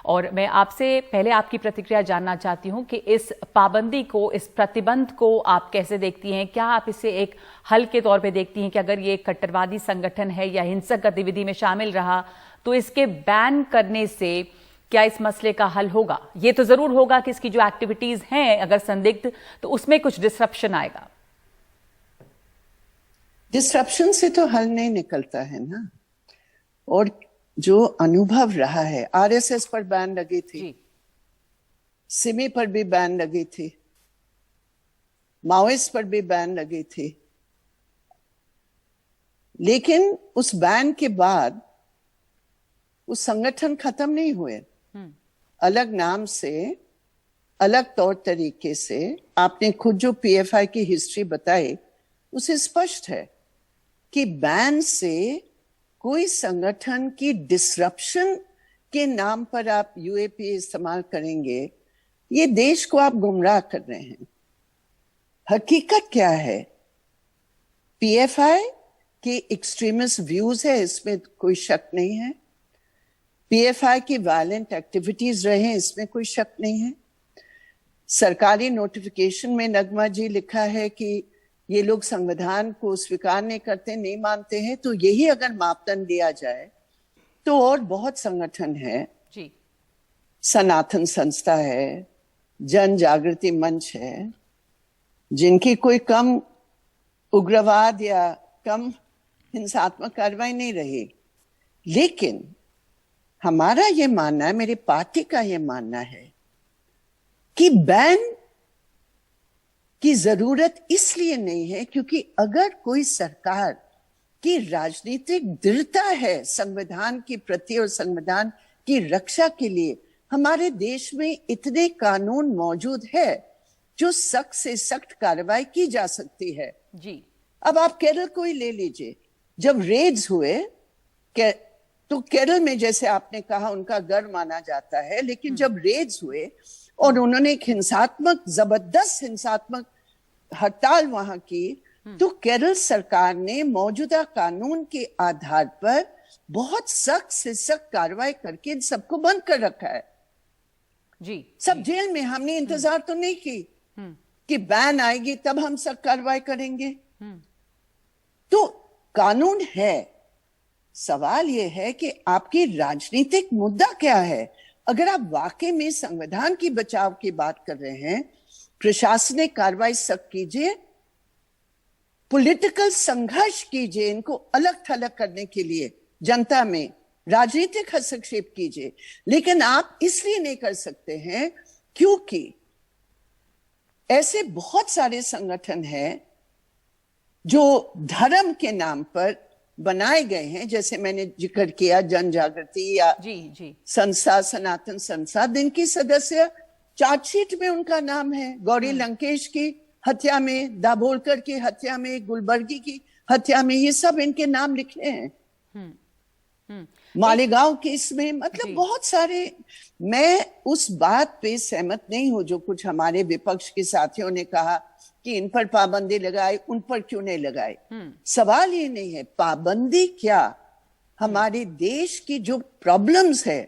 और मैं आपसे पहले आपकी प्रतिक्रिया जानना चाहती हूं कि इस पाबंदी को, इस प्रतिबंध को आप कैसे देखती हैं? क्या आप इसे एक हल के तौर पे देखती हैं कि अगर ये कट्टरवादी संगठन है या हिंसक गतिविधि में शामिल रहा तो इसके बैन करने से क्या इस मसले का हल होगा? ये तो जरूर होगा कि इसकी जो एक्टिविटीज हैं अगर संदिग्ध, तो उसमें कुछ डिसरप्शन आएगा। डिसरप्शन से तो हल नहीं निकलता है ना। और जो अनुभव रहा है, आरएसएस पर बैन लगी थी, सिमी पर भी बैन लगी थी, माओइस्ट पर भी बैन लगी थी, लेकिन उस बैन के बाद उस संगठन खत्म नहीं हुए। अलग नाम से, अलग तौर तरीके से। आपने खुद जो पीएफआई की हिस्ट्री बताई उसे स्पष्ट है कि बैन से कोई संगठन की डिसरप्शन के नाम पर आप यूएपी इस्तेमाल करेंगे, ये देश को आप गुमराह कर रहे हैं। हकीकत क्या है? पीएफआई के एक्सट्रीमिस्ट व्यूज है, इसमें कोई शक नहीं है। पीएफआई की वायलेंट एक्टिविटीज रहे हैं, इसमें कोई शक नहीं है। सरकारी नोटिफिकेशन में नगमा जी लिखा है कि ये लोग संविधान को स्वीकार नहीं करते, नहीं मानते हैं। तो यही अगर मापदंड दिया जाए तो और बहुत संगठन है जी, सनातन संस्था है, जन जागृति मंच है, जिनकी कोई कम उग्रवाद या कम हिंसात्मक कार्रवाई नहीं रही। लेकिन हमारा ये मानना है, मेरी पार्टी का ये मानना है कि बैन की जरूरत इसलिए नहीं है क्योंकि अगर कोई सरकार की राजनीतिक दृढ़ता है संविधान के प्रति और संविधान की रक्षा के लिए, हमारे देश में इतने कानून मौजूद है जो सख्त से सख्त कार्रवाई की जा सकती है जी। अब आप केरल को ही ले लीजिए, जब रेड्स हुए तो केरल में, जैसे आपने कहा, उनका गर्व माना जाता है, लेकिन जब रेड्स हुए और उन्होंने एक हिंसात्मक, जबरदस्त हिंसात्मक हड़ताल वहां की, तो केरल सरकार ने मौजूदा कानून के आधार पर बहुत सख्त से सख्त कार्रवाई करके इन सबको बंद कर रखा है जी। सब जेल में। हमने इंतजार तो नहीं की कि बैन आएगी तब हम सब कार्रवाई करेंगे। तो कानून है। सवाल यह है कि आपकी राजनीतिक मुद्दा क्या है। अगर आप वाकई में संविधान की बचाव की बात कर रहे हैं, प्रशासनिक कार्रवाई सख्त कीजिए, पॉलिटिकल संघर्ष कीजिए, इनको अलग थलग करने के लिए जनता में राजनीतिक हस्तक्षेप कीजिए। लेकिन आप इसलिए नहीं कर सकते हैं क्योंकि ऐसे बहुत सारे संगठन हैं जो धर्म के नाम पर बनाए गए हैं, जैसे मैंने जिक्र किया जन जागृति या जी संस्था, सनातन संस्था, जिनकी सदस्य चार्जशीट में उनका नाम है। गौरी लंकेश की हत्या में, दाभोलकर की हत्या में, गुलबर्गी की हत्या में, ये सब इनके नाम लिखे हैं। मालेगांव केस में, मतलब बहुत सारे। मैं उस बात पे सहमत नहीं हूं जो कुछ हमारे विपक्ष के साथियों ने कहा कि इन पर पाबंदी लगाए, उन पर क्यों नहीं लगाए। सवाल ये नहीं है पाबंदी क्या, हमारे देश की जो प्रॉब्लम्स है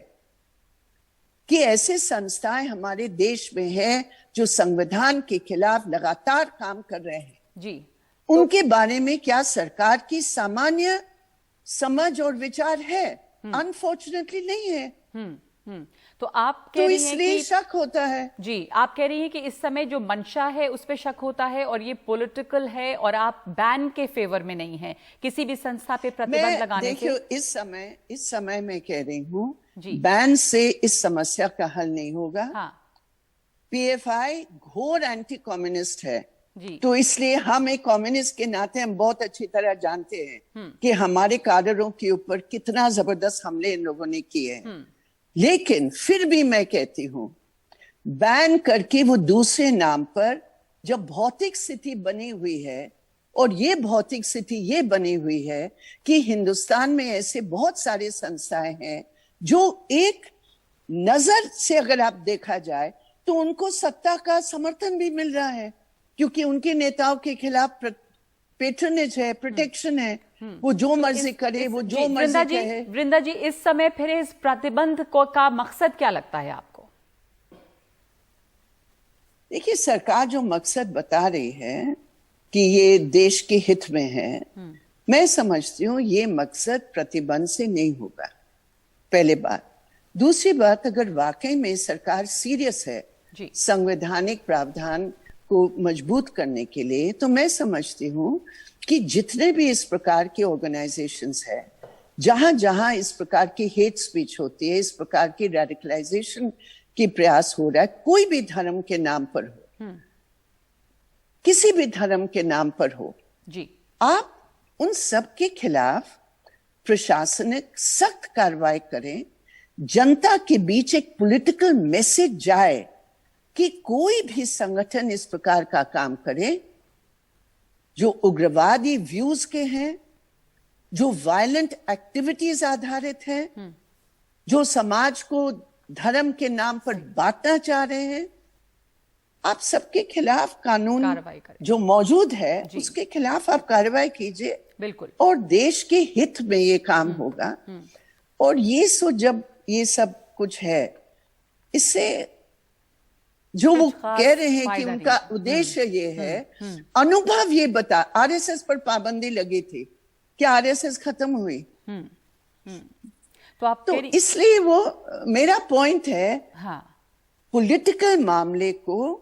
कि ऐसे संस्थाएं हमारे देश में हैं जो संविधान के खिलाफ लगातार काम कर रहे हैं जी, उनके बारे में क्या सरकार की सामान्य समझ और विचार है? अनफॉर्चुनेटली नहीं है। तो आप कह रही हैं कि शक होता है जी, आप कह रही हैं कि इस समय जो मंशा है उस पे शक होता है और ये पॉलिटिकल है और आप बैन के फेवर में नहीं है किसी भी संस्था पे प्रतिबंध लगाने के। इस समय मैं कह रही हूँ बैन से इस समस्या का हल नहीं होगा। हाँ। पीएफआई घोर एंटी कम्युनिस्ट है जी। तो इसलिए हम एक कम्युनिस्ट के नाते हम बहुत अच्छी तरह जानते हैं कि हमारे काडरों के ऊपर कितना जबरदस्त हमले इन लोगों ने किए हैं। लेकिन फिर भी मैं कहती हूं बैन करके वो दूसरे नाम पर जब भौतिक स्थिति बनी हुई है, और ये भौतिक स्थिति ये बनी हुई है कि हिंदुस्तान में ऐसे बहुत सारे संस्थाएं हैं जो एक नजर से अगर आप देखा जाए तो उनको सत्ता का समर्थन भी मिल रहा है क्योंकि उनके नेताओं के खिलाफ पेट्रनेज है, प्रोटेक्शन है, वो जो मर्जी करे, वो जो मर्जी कहे। वृंदा जी, इस समय फिर इस प्रतिबंध का मकसद क्या लगता है आपको? देखिए, सरकार जो मकसद बता रही है कि ये देश के हित में है, मैं समझती हूँ ये मकसद प्रतिबंध से नहीं होगा, पहले बात। दूसरी बात, अगर वाकई में सरकार सीरियस है संवैधानिक प्रावधान को मजबूत करने के लिए, तो मैं समझती हूँ कि जितने भी इस प्रकार के ऑर्गेनाइजेशंस है, जहां जहां इस प्रकार की हेट स्पीच होती है, इस प्रकार की रेडिकलाइजेशन की प्रयास हो रहा है, कोई भी धर्म के नाम पर हो, किसी भी धर्म के नाम पर हो जी, आप उन सब के खिलाफ प्रशासनिक सख्त कार्रवाई करें, जनता के बीच एक पॉलिटिकल मैसेज जाए कि कोई भी संगठन इस प्रकार का काम करे जो उग्रवादी व्यूज के हैं, जो वायलेंट एक्टिविटीज आधारित हैं, जो समाज को धर्म के नाम पर बांटना चाह रहे हैं, आप सबके खिलाफ कानून जो मौजूद है उसके खिलाफ आप कार्रवाई कीजिए। बिल्कुल। और देश के हित में ये काम होगा। और ये जब ये सब कुछ है, इससे जो वो कह रहे हैं कि उनका उद्देश्य ये है, अनुभव ये बता, आरएसएस पर पाबंदी लगी थी, क्या आरएसएस खत्म हुई? तो इसलिए वो मेरा पॉइंट है, पॉलिटिकल मामले को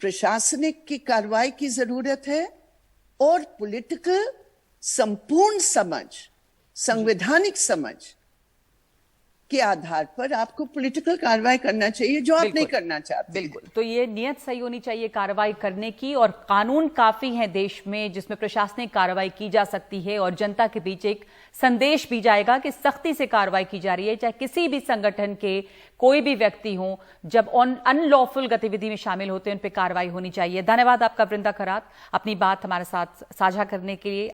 प्रशासनिक की कार्रवाई की जरूरत है और पॉलिटिकल संपूर्ण समझ, संवैधानिक समझ के आधार पर आपको पॉलिटिकल कार्रवाई करना चाहिए, जो आप नहीं करना चाहते। बिल्कुल। तो ये नियत सही होनी चाहिए कार्रवाई करने की, और कानून काफी है देश में जिसमें प्रशासनिक कार्रवाई की जा सकती है और जनता के बीच एक संदेश भी जाएगा कि सख्ती से कार्रवाई की जा रही है, चाहे किसी भी संगठन के कोई भी व्यक्ति हो, जब अनलॉफुल गतिविधि में शामिल होते हैं उन पर कार्रवाई होनी चाहिए। धन्यवाद आपका वृंदा खरात, अपनी बात हमारे साथ साझा करने के लिए।